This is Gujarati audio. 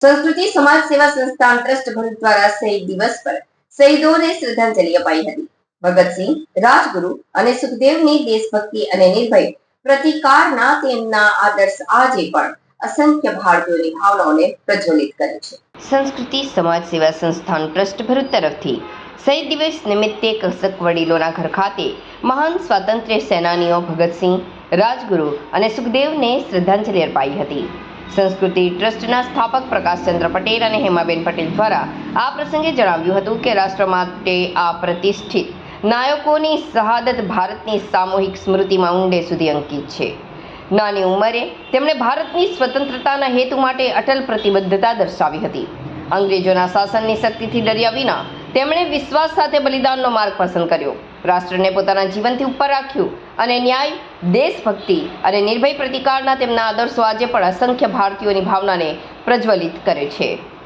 સંસ્કૃતિ સમાજ સેવા સંસ્થાન ટ્રસ્ટ ભરૂચ દ્વારા શહીદ દિવસ પર શહીદોને શ્રદ્ધાંજલિ અપાઈ હતી. ભગતસિંહ, રાજગુરુ અને સુખદેવની દેશભક્તિ અને નિર્ભય પ્રતિકારના તેમના આદર્શ આજે પણ અસંખ્ય ભારતીયોની ભાવનાઓને પ્રજ્વલિત કરે છે. સંસ્કૃતિ સમાજ સેવા સંસ્થાન ટ્રસ્ટ ભરૂચ તરફથી શહીદ દિવસ નિમિત્તે કસક વડીલોના ઘર ખાતે મહાન સ્વાતંત્ર્ય સેનાનીઓ ભગતસિંહ, રાજગુરુ અને સુખદેવને શ્રદ્ધાંજલિ અપાઈ હતી. સંસ્કૃતિ ટ્રસ્ટના સ્થાપક પ્રકાશચંદ્ર પટેલ અને હેમાબેન પટેલ દ્વારા આ પ્રસંગે જણાવ્યું હતું કે રાષ્ટ્ર માટે આ પ્રતિષ્ઠિત નાયકોની શહાદત ભારતની સામૂહિક સ્મૃતિમાં ઊંડે સુધી અંકિત છે. નાની ઉંમરે તેમણે ભારતની સ્વતંત્રતાના હેતુ માટે અટલ પ્રતિબદ્ધતા દર્શાવી હતી. અંગ્રેજોના શાસનની શક્તિથી ડર્યા વિના તેમણે વિશ્વાસ સાથે બલિદાનનો માર્ગ પસંદ કર્યો. રાષ્ટ્રને પોતાના જીવનથી ઉપર રાખ્યું અને ન્યાય, દેશભક્તિ અને નિર્ભય પ્રતિકારના તેમના આદર્શો આજે પણ અસંખ્ય ભારતીયોની ભાવનાને પ્રજ્વલિત કરે છે.